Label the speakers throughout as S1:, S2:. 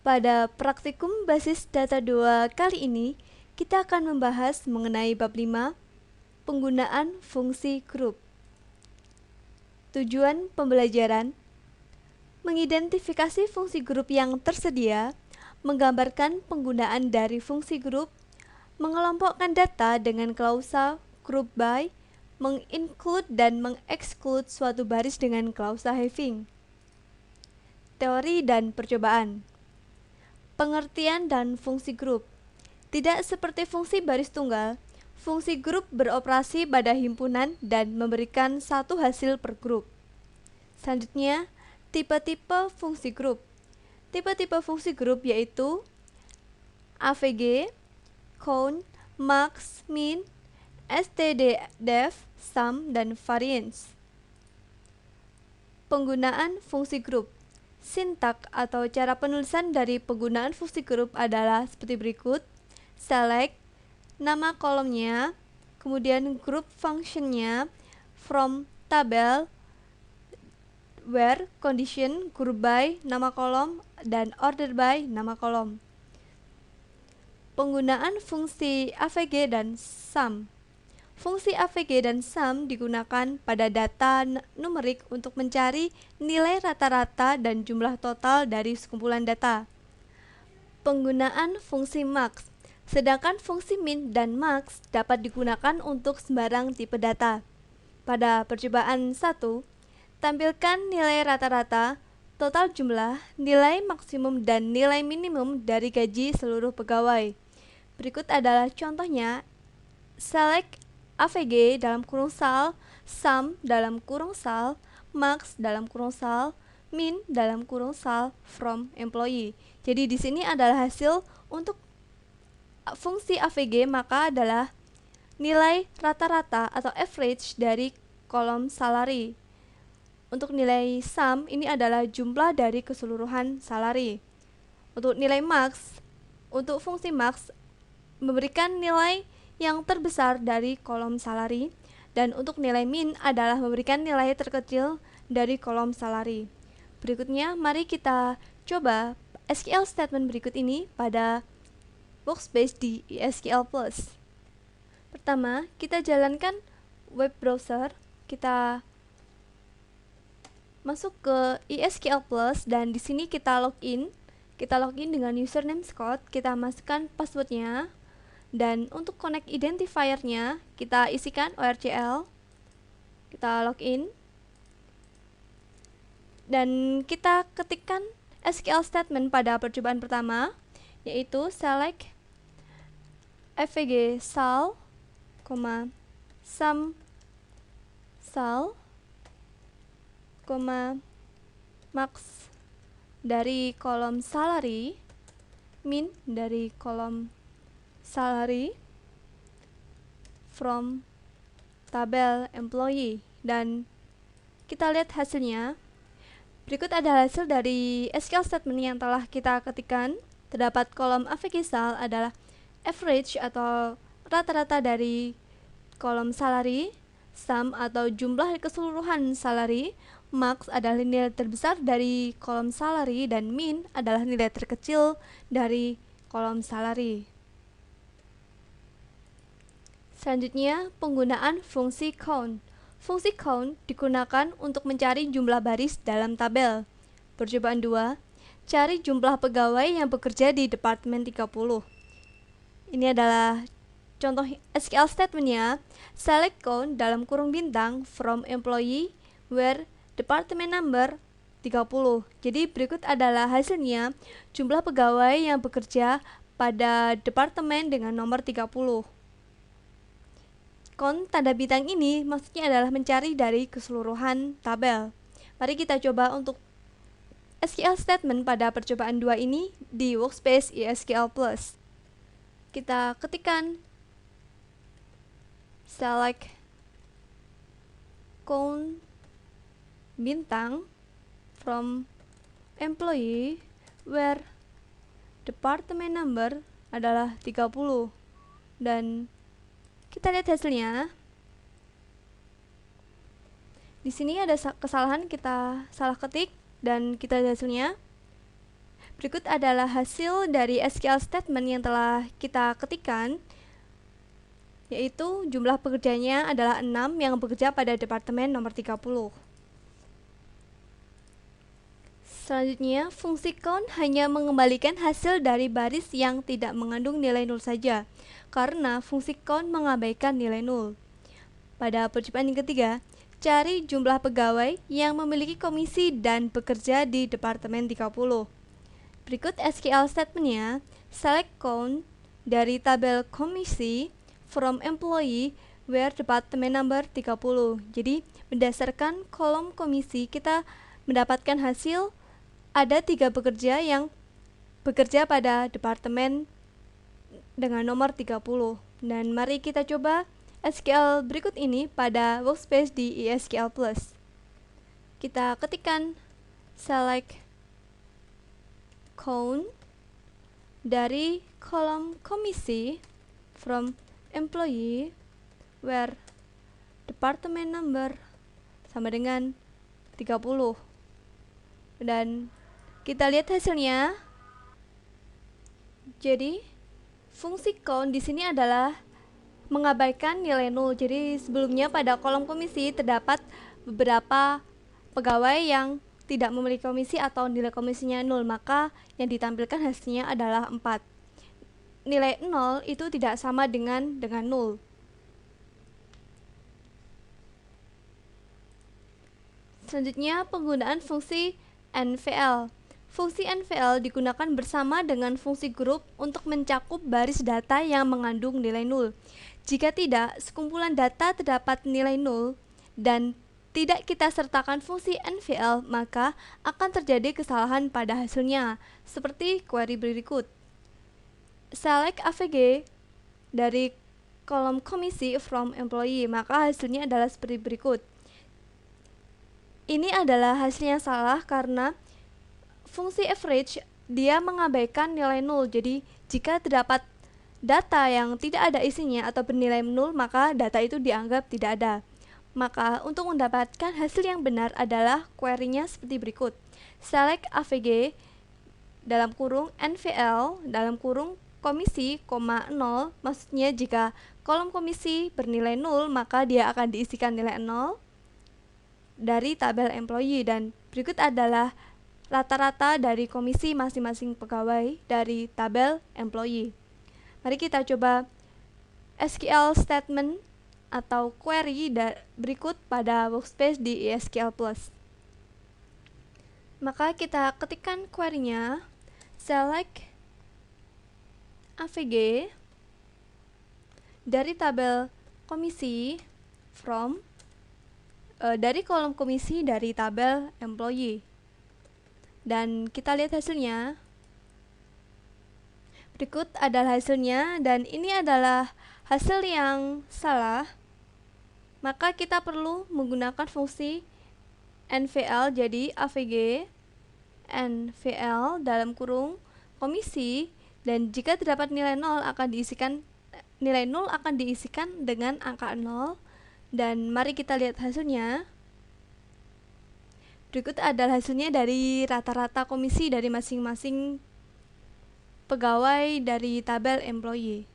S1: Pada praktikum basis data 2 kali ini, kita akan membahas mengenai bab 5, penggunaan fungsi grup. Tujuan pembelajaran: mengidentifikasi fungsi grup yang tersedia, menggambarkan penggunaan dari fungsi grup, mengelompokkan data dengan klausa group by, menginclude dan mengexclude suatu baris dengan klausa having. Teori dan percobaan. Pengertian dan fungsi grup. Tidak seperti fungsi baris tunggal, fungsi grup beroperasi pada himpunan dan memberikan satu hasil per grup. Selanjutnya, tipe-tipe fungsi grup. Tipe-tipe fungsi grup yaitu AVG, count, max, min, stdef, sum, dan variance. Penggunaan fungsi grup. Sintak atau cara penulisan dari penggunaan fungsi grup adalah seperti berikut: select, nama kolomnya, kemudian group functionnya, from tabel, where, condition, group by, nama kolom, dan order by, nama kolom. Penggunaan fungsi AVG dan sum. Fungsi AVG dan sum digunakan pada data numerik untuk mencari nilai rata-rata dan jumlah total dari sekumpulan data. Penggunaan fungsi max. Sedangkan fungsi min dan max dapat digunakan untuk sembarang tipe data. Pada percobaan 1, tampilkan nilai rata-rata, total jumlah, nilai maksimum dan nilai minimum dari gaji seluruh pegawai. Berikut adalah contohnya: select AVG dalam kurung sal, sum dalam kurung sal, max dalam kurung sal, min dalam kurung sal, from employee. Jadi di sini adalah hasil untuk fungsi AVG, maka adalah nilai rata-rata atau average dari kolom salary. Untuk nilai sum, ini adalah jumlah dari keseluruhan salary. Untuk nilai max, untuk fungsi max memberikan nilai yang terbesar dari kolom salary, dan untuk nilai min adalah memberikan nilai terkecil dari kolom salary. Berikutnya, mari kita coba SQL statement berikut ini pada workspace di SQL Plus. Pertama, kita jalankan web browser, kita masuk ke SQL Plus, dan di sini kita login. Kita login dengan username Scott, kita masukkan passwordnya, dan untuk connect identifier-nya kita isikan ORCL, kita login, dan kita ketikkan SQL statement pada percobaan pertama, yaitu select AVG sal, sum sal, max dari kolom salary, min dari kolom salary, from tabel employee, dan kita lihat hasilnya. Berikut adalah hasil dari SQL statement yang telah kita ketikkan. Terdapat kolom AVG sal adalah average atau rata-rata dari kolom salary, sum atau jumlah keseluruhan salary, max adalah nilai terbesar dari kolom salary, dan min adalah nilai terkecil dari kolom salary. Selanjutnya, penggunaan fungsi count. Fungsi count digunakan untuk mencari jumlah baris dalam tabel. Percobaan 2, cari jumlah pegawai yang bekerja di Departemen 30. Ini adalah contoh SQL statement-nya. Select count dalam kurung bintang from employee where department number 30. Jadi berikut adalah hasilnya, jumlah pegawai yang bekerja pada departemen dengan nomor 30. Count tanda bintang ini maksudnya adalah mencari dari keseluruhan tabel. Mari kita coba untuk SQL statement pada percobaan 2 ini di workspace SQL Plus. Kita ketikkan select count bintang from employee where department number adalah 30, dan kita lihat hasilnya. Di sini ada kesalahan, kita salah ketik dan kita lihat hasilnya. Berikut adalah hasil dari SQL statement yang telah kita ketikkan, yaitu jumlah pekerjanya adalah 6 yang bekerja pada departemen nomor 30. Selanjutnya, fungsi count hanya mengembalikan hasil dari baris yang tidak mengandung nilai nol saja, karena fungsi count mengabaikan nilai nol. Pada percobaan yang ketiga, cari jumlah pegawai yang memiliki komisi dan bekerja di departemen 30. Berikut SQL statementnya, select count dari tabel komisi from employee where department number 30. Jadi berdasarkan kolom komisi kita mendapatkan hasil ada 3 pekerja yang bekerja pada departemen dengan nomor 30. Dan mari kita coba SQL berikut ini pada workspace di SQL Plus. Kita ketikkan select count dari kolom komisi from employee where department number sama dengan 30. Dan kita lihat hasilnya. Jadi fungsi count di sini adalah mengabaikan nilai nol. Jadi sebelumnya pada kolom komisi terdapat beberapa pegawai yang tidak memiliki komisi atau nilai komisinya 0, maka yang ditampilkan hasilnya adalah 4. Nilai 0 itu tidak sama dengan 0. Selanjutnya, penggunaan fungsi NVL. Fungsi NVL digunakan bersama dengan fungsi grup untuk mencakup baris data yang mengandung nilai 0. Jika tidak, sekumpulan data terdapat nilai 0 dan tidak kita sertakan fungsi NVL, maka akan terjadi kesalahan pada hasilnya, seperti query berikut. Select AVG dari kolom komisi from employee, maka hasilnya adalah seperti berikut. Ini adalah hasilnya salah karena fungsi average dia mengabaikan nilai 0. Jadi jika terdapat data yang tidak ada isinya atau bernilai 0, maka data itu dianggap tidak ada. Maka untuk mendapatkan hasil yang benar adalah query-nya seperti berikut. Select AVG dalam kurung NVL dalam kurung komisi, 0, maksudnya jika kolom komisi bernilai 0, maka dia akan diisikan nilai 0 dari tabel employee, dan berikut adalah rata-rata dari komisi masing-masing pegawai dari tabel employee. Mari kita coba SQL statement atau query berikut pada workspace di SQL Plus. Maka kita ketikkan query-nya, select AVG dari tabel komisi from dari kolom komisi dari tabel employee. Dan kita lihat hasilnya. Berikut adalah hasilnya, dan ini adalah hasil yang salah. Maka kita perlu menggunakan fungsi NVL, jadi AVG NVL dalam kurung komisi, dan jika terdapat nilai 0 akan diisikan dengan angka 0. Dan mari kita lihat hasilnya. Berikut adalah hasilnya dari rata-rata komisi dari masing-masing pegawai dari tabel employee.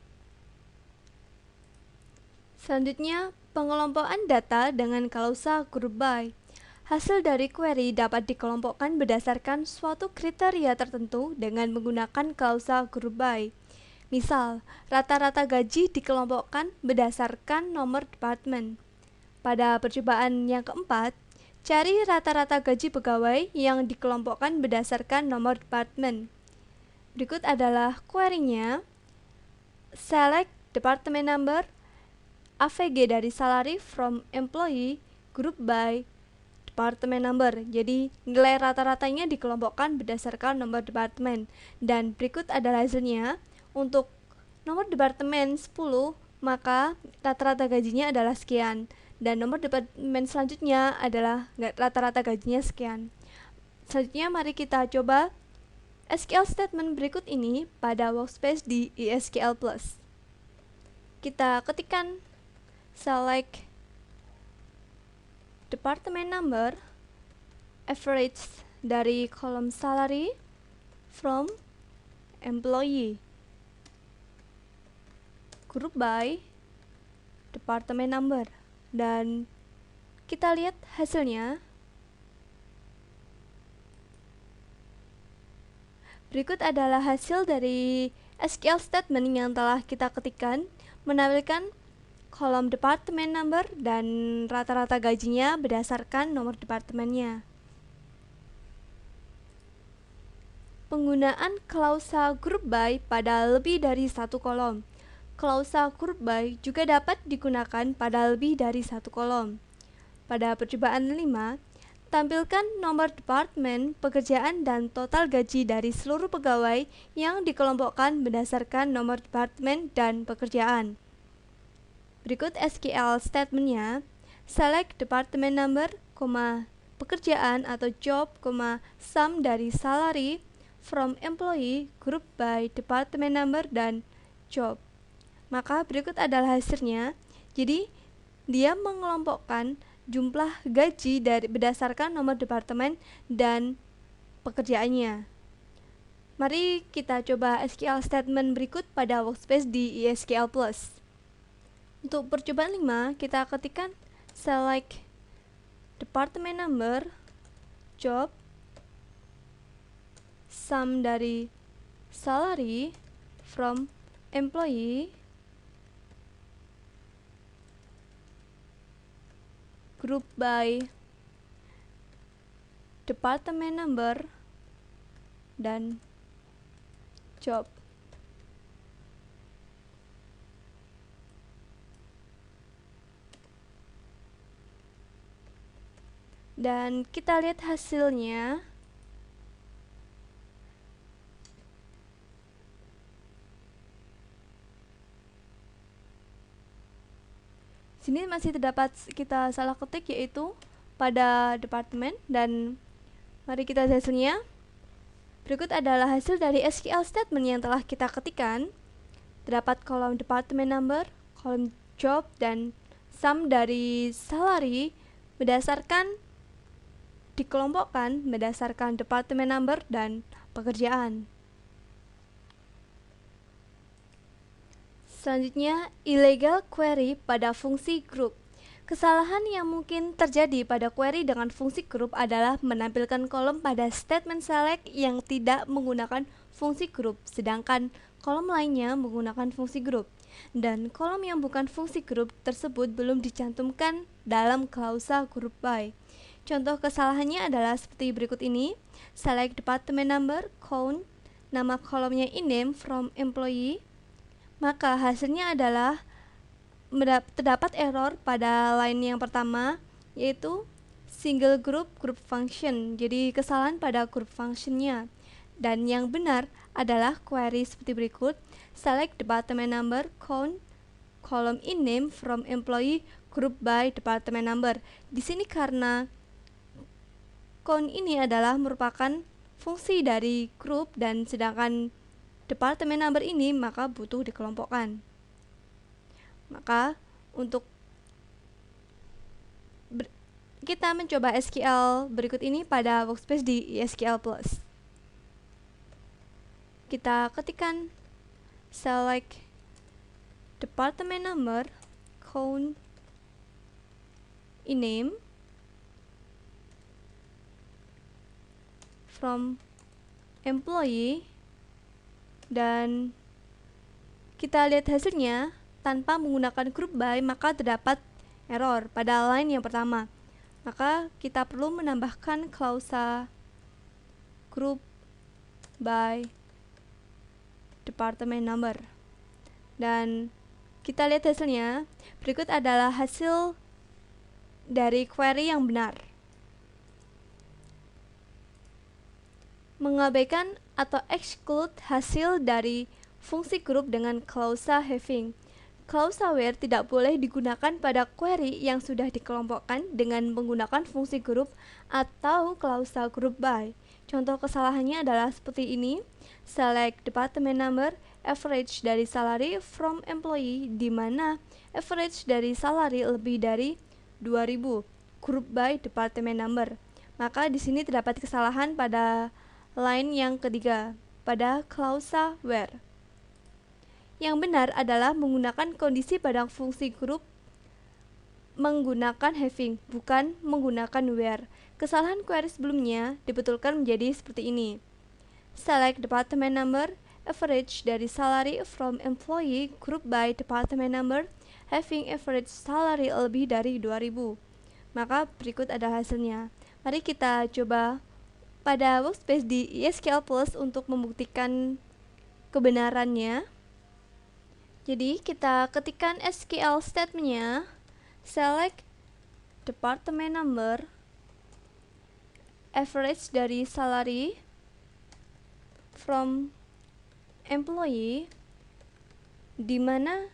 S1: Selanjutnya, pengelompokan data dengan klausa group by. Hasil dari query dapat dikelompokkan berdasarkan suatu kriteria tertentu dengan menggunakan klausa group by. Misal, rata-rata gaji dikelompokkan berdasarkan nomor departemen. Pada percobaan yang keempat, cari rata-rata gaji pegawai yang dikelompokkan berdasarkan nomor departemen. Berikut adalah query-nya. Select department number, AVG dari salary from employee, group by department number. Jadi nilai rata-ratanya dikelompokkan berdasarkan nomor departemen. Dan berikut adalah hasilnya. Untuk nomor departemen 10, maka rata-rata gajinya adalah sekian. Dan nomor departemen selanjutnya adalah rata-rata gajinya sekian. Selanjutnya mari kita coba SQL statement berikut ini pada workspace di SQL Plus. Kita ketikkan select department number, average dari kolom salary from employee. Group by department number. Dan kita lihat hasilnya. Berikut adalah hasil dari SQL statement yang telah kita ketikkan, menampilkan kolom department number dan rata-rata gajinya berdasarkan nomor departemennya. Penggunaan klausa group by pada lebih dari satu kolom. Klausa group by juga dapat digunakan pada lebih dari satu kolom. Pada percobaan 5, tampilkan nomor departemen, pekerjaan, dan total gaji dari seluruh pegawai yang dikelompokkan berdasarkan nomor departemen dan pekerjaan. Berikut SQL statementnya. Select department number, pekerjaan atau job, sum dari salary from employee, group by department number, dan job. Maka berikut adalah hasilnya. Jadi dia mengelompokkan jumlah gaji dari berdasarkan nomor departemen dan pekerjaannya. Mari kita coba SQL statement berikut pada workspace di SQL Plus. Untuk percobaan 5, kita ketikkan select department number, job, sum dari salary from employee, group by department number, dan job. Dan kita lihat hasilnya. Sini masih terdapat kita salah ketik, yaitu pada departemen, dan mari kita lihat hasilnya. Berikut adalah hasil dari SQL statement yang telah kita ketikkan. Terdapat kolom department number, kolom job, dan sum dari salary dikelompokkan berdasarkan department number dan pekerjaan. Selanjutnya, illegal query pada fungsi group. Kesalahan yang mungkin terjadi pada query dengan fungsi group adalah menampilkan kolom pada statement select yang tidak menggunakan fungsi group, sedangkan kolom lainnya menggunakan fungsi group. Dan kolom yang bukan fungsi group tersebut belum dicantumkan dalam klausa group by. Contoh kesalahannya adalah seperti berikut ini. Select department number, count, nama kolomnya in name from employee. Maka hasilnya adalah terdapat error pada line yang pertama, yaitu single group function. Jadi kesalahan pada group functionnya. Dan yang benar adalah query seperti berikut. Select department number, count, column in name from employee, group by department number. Di sini karena count ini adalah merupakan fungsi dari group, dan sedangkan department number ini maka butuh dikelompokkan. Maka untuk kita mencoba SQL berikut ini pada workspace di SQL Plus. Kita ketikkan select department number, count, in name from employee, dan kita lihat hasilnya. Tanpa menggunakan group by, maka terdapat error pada line yang pertama. Maka kita perlu menambahkan klausa group by department number. Dan kita lihat hasilnya. Berikut adalah hasil dari query yang benar. Mengabaikan atau exclude hasil dari fungsi group dengan klausa having. Klausa where tidak boleh digunakan pada query yang sudah dikelompokkan dengan menggunakan fungsi group atau klausa group by. Contoh kesalahannya adalah seperti ini. Select department number, average dari salary from employee, di mana average dari salary lebih dari 2000, group by department number. Maka di sini terdapat kesalahan pada line yang ketiga. pada klausa where. Yang benar adalah menggunakan kondisi pada fungsi grup menggunakan having, bukan menggunakan where. Kesalahan query sebelumnya dibetulkan menjadi seperti ini. Select department number, average dari salary from employee group by department number, having average salary lebih dari 2000. Maka berikut ada hasilnya. Mari kita coba pada workspace di SQL Plus untuk membuktikan kebenarannya. Jadi kita ketikkan SQL statementnya, select department number, average dari salary from employee, di mana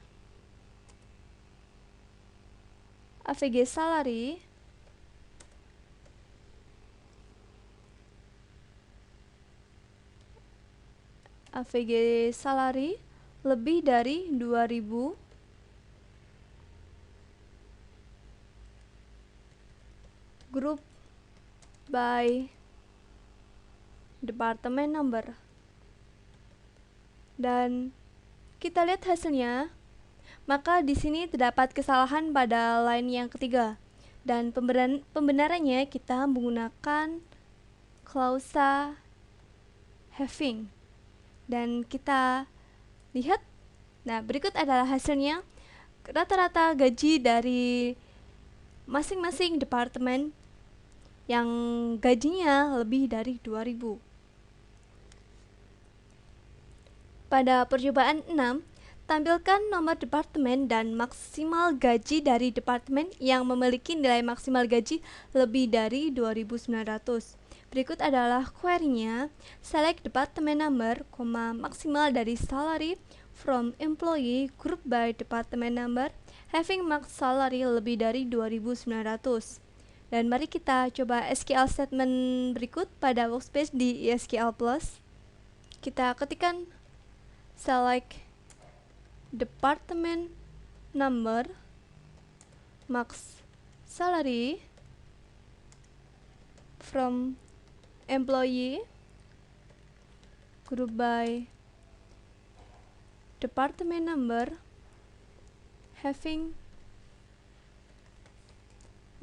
S1: AVG salary lebih dari 2000, group by department number. Dan kita lihat hasilnya, maka di sini terdapat kesalahan pada line yang ketiga. Dan pembenarannya kita menggunakan klausa having. Dan kita lihat, nah berikut adalah hasilnya. Rata-rata gaji dari masing-masing departemen yang gajinya lebih dari 2000. Pada percobaan 6, tampilkan nomor departemen dan maksimal gaji dari departemen yang memiliki nilai maksimal gaji lebih dari 2.900. Berikut adalah query-nya. Select department number, maksimal dari salary from employee group by department number, having max salary lebih dari 2.900. Dan mari kita coba SQL statement berikut pada workspace di SQL Plus. Kita ketikkan select department number, max salary from employee group by department number, having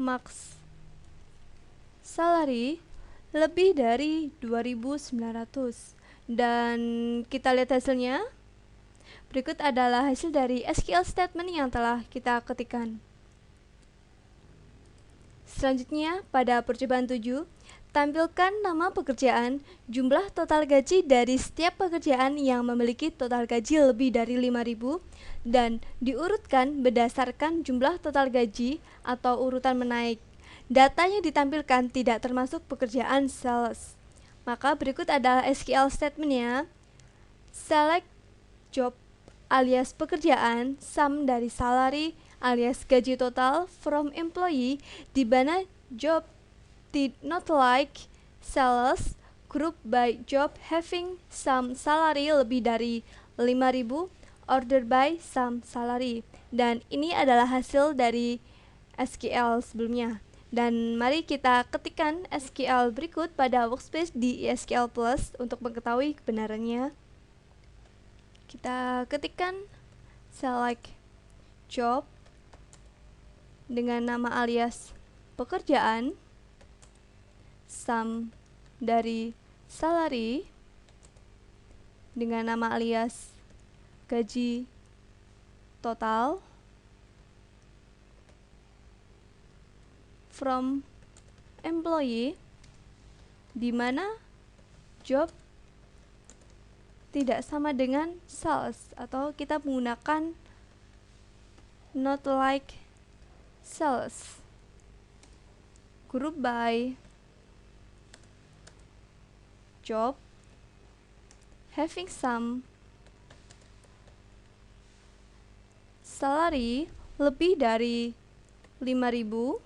S1: max salary lebih dari 2.900. Dan kita lihat hasilnya. Berikut adalah hasil dari SQL statement yang telah kita ketikkan. Selanjutnya, pada percobaan 7, tampilkan nama pekerjaan, jumlah total gaji dari setiap pekerjaan yang memiliki total gaji lebih dari 5.000 dan diurutkan berdasarkan jumlah total gaji atau urutan menaik. Data yang ditampilkan tidak termasuk pekerjaan sales. Maka berikut adalah SQL statementnya. Select job alias pekerjaan, sum dari salary alias gaji total from employee, di mana job did not like sales, group by job having sum salary lebih dari 5.000, order by sum salary. Dan ini adalah hasil dari SQL sebelumnya. Dan mari kita ketikkan SQL berikut pada workspace di SQL Plus untuk mengetahui kebenarannya. Kita ketikkan select job dengan nama alias pekerjaan, sum dari salary dengan nama alias gaji total, from employee, di mana job tidak sama dengan sales, atau kita menggunakan not like sales. Group by job having sum salary lebih dari 5.000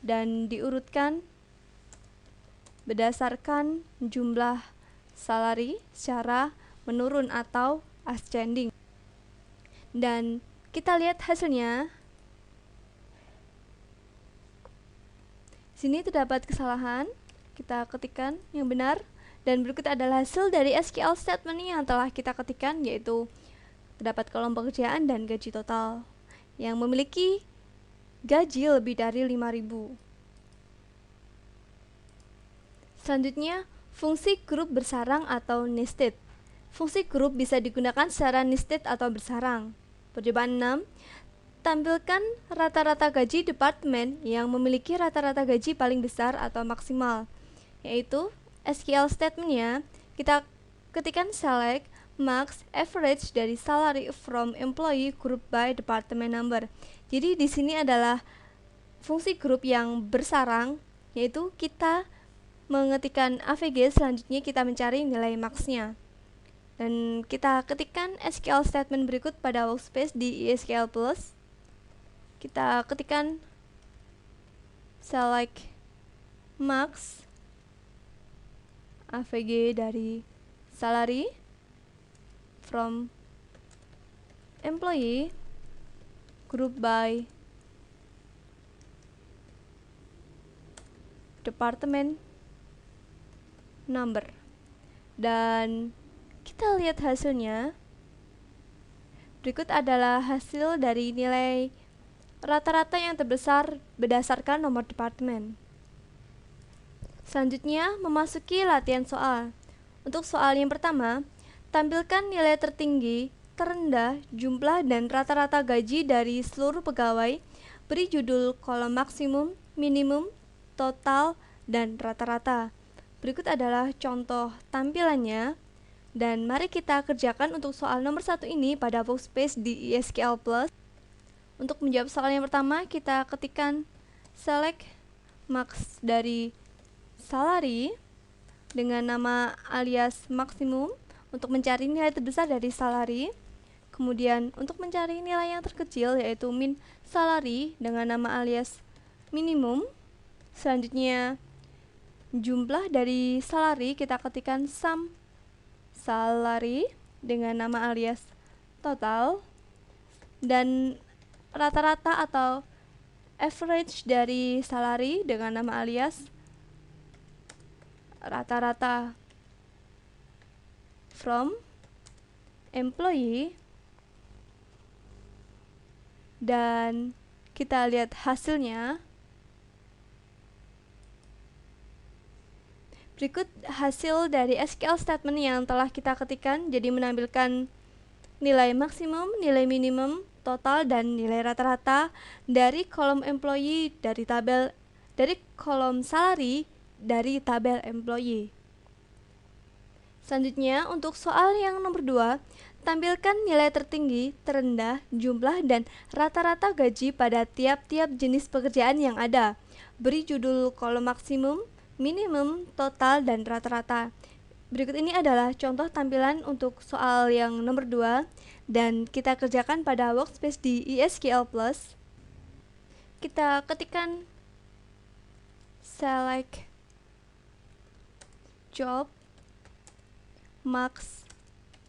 S1: dan diurutkan berdasarkan jumlah salary secara menurun atau ascending. Dan kita lihat hasilnya. Sini terdapat kesalahan. Kita ketikkan yang benar. Dan berikut adalah hasil dari SQL statement yang telah kita ketikkan, yaitu terdapat kolom pekerjaan dan gaji total yang memiliki gaji lebih dari 5.000. Selanjutnya, fungsi grup bersarang atau nested. Fungsi grup bisa digunakan secara nested atau bersarang. Percobaan 6. Tampilkan rata-rata gaji departemen yang memiliki rata-rata gaji paling besar atau maksimal. Yaitu SQL statementnya, kita ketikkan select max average dari salary from employee group by department number. Jadi di sini adalah fungsi grup yang bersarang, yaitu kita mengetikkan AVG, selanjutnya kita mencari nilai max-nya. Dan kita ketikkan SQL statement berikut pada workspace di SQL Plus. Kita ketikkan select max AVG dari salary from employee group by department number. Dan kita lihat hasilnya. Berikut adalah hasil dari nilai rata-rata yang terbesar berdasarkan nomor departemen. Selanjutnya, memasuki latihan soal. Untuk soal yang pertama, tampilkan nilai tertinggi, terendah, jumlah, dan rata-rata gaji dari seluruh pegawai. Beri judul kolom maksimum, minimum, total, dan rata-rata. Berikut adalah contoh tampilannya. Dan mari kita kerjakan untuk soal nomor 1 ini pada workspace di SQL Plus. Untuk menjawab soal yang pertama, kita ketikkan select max dari salary dengan nama alias maksimum untuk mencari nilai terbesar dari salary. Kemudian untuk mencari nilai yang terkecil yaitu min salary dengan nama alias minimum. Selanjutnya jumlah dari salary kita ketikkan sum salary dengan nama alias total, dan rata-rata atau average dari salary dengan nama alias rata-rata from employee. Dan kita lihat hasilnya. Berikut hasil dari SQL statement yang telah kita ketikkan, jadi menampilkan nilai maksimum, nilai minimum, total, dan nilai rata-rata dari kolom employee dari kolom salary dari tabel employee. Selanjutnya, untuk soal yang nomor 2, tampilkan nilai tertinggi, terendah, jumlah, dan rata-rata gaji pada tiap-tiap jenis pekerjaan yang ada. Beri judul kolom maksimum, minimum, total, dan rata-rata. Berikut ini adalah contoh tampilan untuk soal yang nomor 2 dan kita kerjakan pada workspace di SQL Plus. Kita ketikkan select job max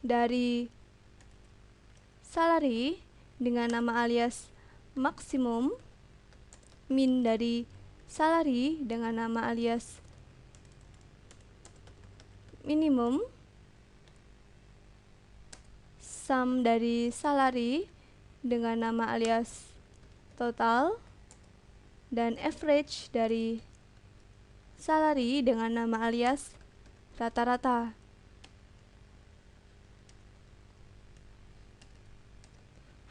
S1: dari salary dengan nama alias maksimum, min dari salary dengan nama alias minimum, sum dari salary dengan nama alias total, dan average dari salary dengan nama alias rata-rata.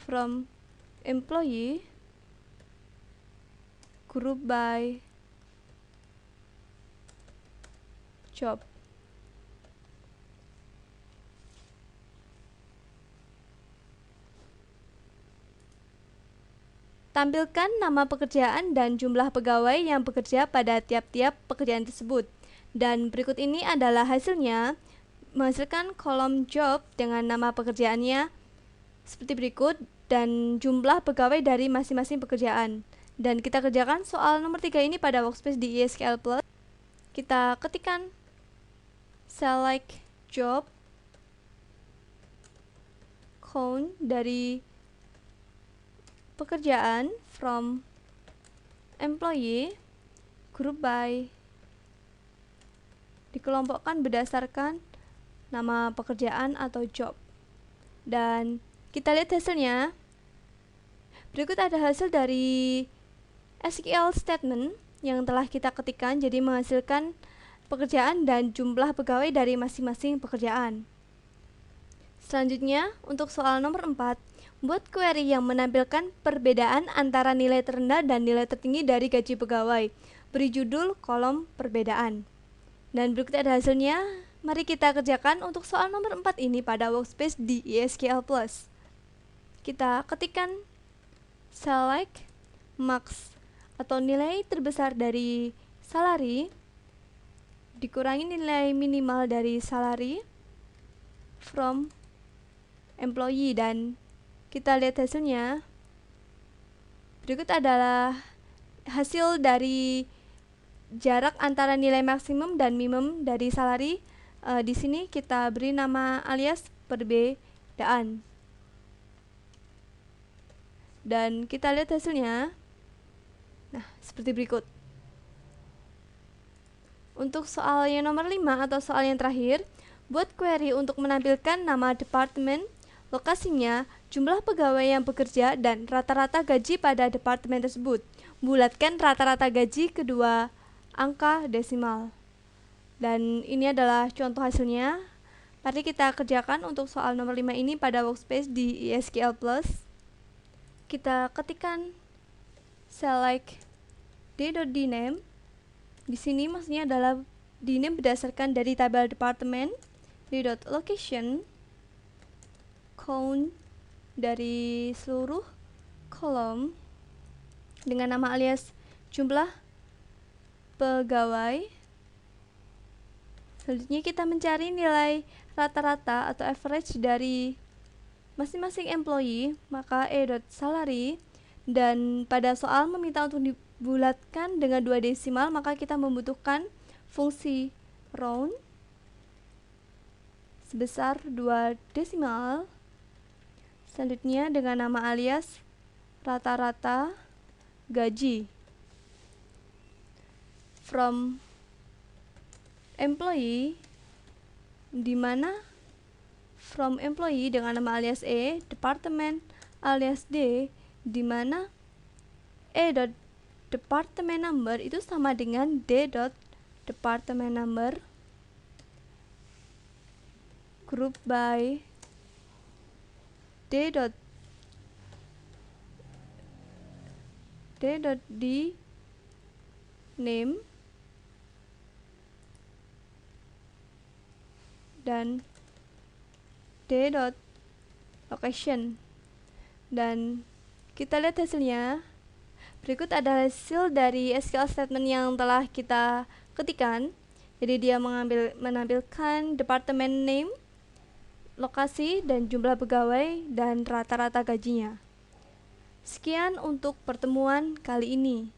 S1: From employee group by job. Tampilkan nama pekerjaan dan jumlah pegawai yang bekerja pada tiap-tiap pekerjaan tersebut. Dan berikut ini adalah hasilnya, menghasilkan kolom job dengan nama pekerjaannya seperti berikut dan jumlah pegawai dari masing-masing pekerjaan. Dan kita kerjakan soal nomor 3 ini pada workspace di SQL Plus. Kita ketikkan select job count dari pekerjaan from employee group by dikelompokkan berdasarkan nama pekerjaan atau job. Dan kita lihat hasilnya. Berikut ada hasil dari SQL statement yang telah kita ketikkan, jadi menghasilkan pekerjaan dan jumlah pegawai dari masing-masing pekerjaan. Selanjutnya, untuk soal nomor 4, buat query yang menampilkan perbedaan antara nilai terendah dan nilai tertinggi dari gaji pegawai. Beri judul kolom perbedaan. Dan berikut ada hasilnya. Mari kita kerjakan untuk soal nomor 4 ini pada workspace di SQL+. Kita ketikkan select max atau nilai terbesar dari salary dikurangi nilai minimal dari salary from employee, dan kita lihat hasilnya. Berikut adalah hasil dari jarak antara nilai maksimum dan minimum dari salary. Di sini kita beri nama alias perbedaan. Dan kita lihat hasilnya. Nah, seperti berikut. Untuk soal yang nomor 5 atau soal yang terakhir, buat query untuk menampilkan nama departemen, lokasinya, jumlah pegawai yang bekerja, dan rata-rata gaji pada departemen tersebut. Bulatkan rata-rata gaji kedua angka desimal. Dan ini adalah contoh hasilnya. Mari kita kerjakan untuk soal nomor 5 ini pada workspace di SQL+. Kita ketikkan select d.dname. Di sini maksudnya adalah dname berdasarkan dari tabel departemen, d.location, count dari seluruh kolom dengan nama alias jumlah pegawai. Selanjutnya kita mencari nilai rata-rata atau average dari masing-masing employee, maka e.salary, dan pada soal meminta untuk dibulatkan dengan 2 desimal, maka kita membutuhkan fungsi round sebesar 2 desimal. Selanjutnya dengan nama alias rata-rata gaji from employee, di mana from employee dengan nama alias E, departemen alias D, di mana E.department number itu sama dengan D.department number group by D.d name dan d.location. Dan kita lihat hasilnya. Berikut ada hasil dari SQL statement yang telah kita ketikkan. Jadi dia menampilkan department name, lokasi, dan jumlah pegawai, dan rata-rata gajinya. Sekian untuk pertemuan kali ini.